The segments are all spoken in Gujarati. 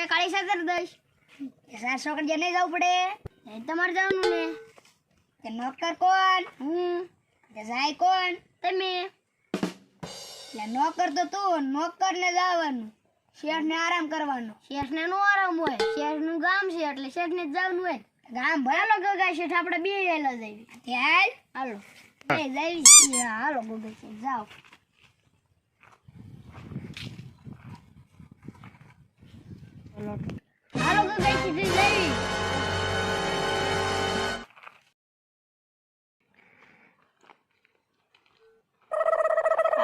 ને કાળી સાકર દઈશ. સાર છોકરી નહીં જવું પડે. તમારે જવાનું ને. કે નોકર કોણ? હું. કે જાય કોણ? તમે. એટલે નોકર તો તું, નોકર ને જવાનું. શેઠ ને આરામ કરવાનો. શેઠ ને નો આરામ હોય. શેઠ નું ગામ છે એટલે શેઠ ને જ જવાનું હોય. ગામ ભરાલો ગગા શેઠ આપણે બે વેલા જઈએ. ત્યાર હાલો. બે જઈએ. હાલો ગગા શેઠ જાઓ. હાલો ગગા શેઠ જઈએ.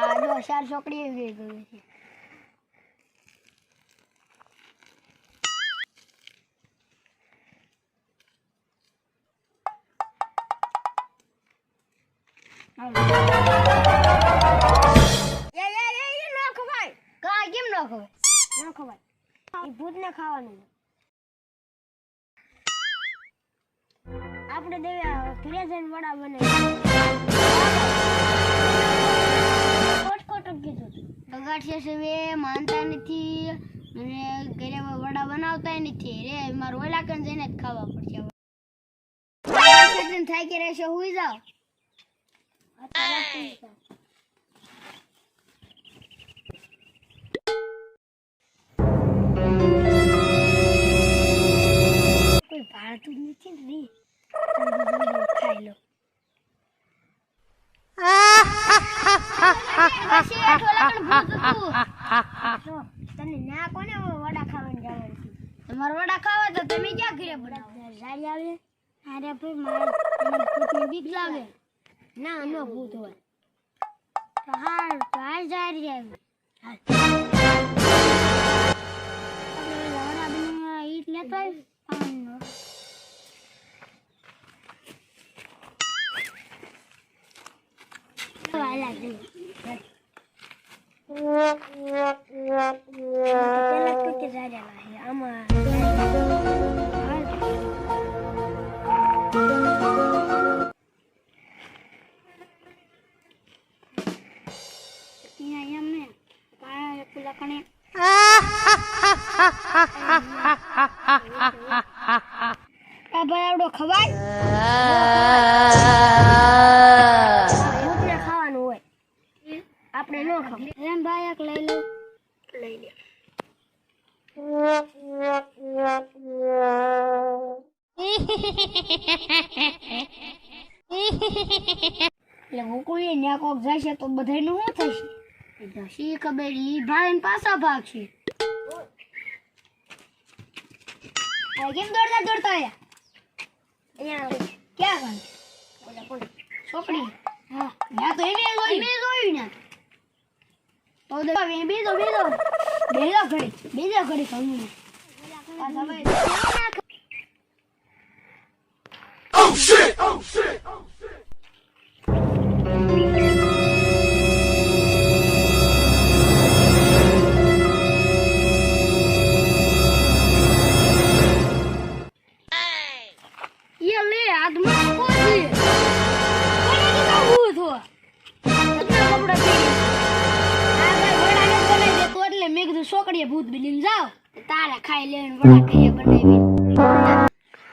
આ જો ચાર છોકરી આવી ગઈ છે. આપણે દેવા ઘરે જઈને વડા બનાવી માનતા નથી અને ઘરે વડા બનાવતા નથી રે મારે ઓલા કન જઈને જ ખાવા પડશે. થાય કે રહેશે હુઈ જાવ. કોઈ ભાડતું નથી ને ખાઈ લો. તને ના કોને વડા ખાવાની જવાનું? તમારે વડા ખાવા તો તમે ક્યાં ઘરે બનાવો? સારી આવે. અરે ભાઈ મારે ભૂતની બીક લાગે. ના નો ભૂત હોય તો હાલ સારી આવે. ઈટ લેતો ખવાય ખાવાનું હોય આપણે નો ખાવ. એમ ભાઈ એક લઈ લો. લઈ લે. એટલે ગોકુળીએ ન્યા કોક જશે તો બધાયનું શું થશે? શી ખબર ઈ ભાઈ ને પાછા ભાગશે. કેમ દોડતા દોડતા આયા? ક્યાં ગણ છોકરી? હા ના તો એવી જોયું ને. બીજો ઘડી ખાવું. Oh shit! Oh shit! Oh shit! છોકરીએ ભૂત બની જાવ તારા ખાઈ લેવાનું વડા કહીએ બનાવી.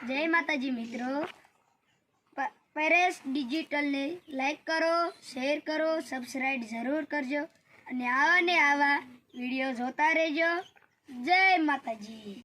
જય માતાજી મિત્રો. પરેશ ડિજિટલ ને લાઈક કરો, શેર કરો, સબસ્ક્રાઇબ જરૂર કરજો અને આવા વિડીયો જોતા રહેજો. જય માતાજી.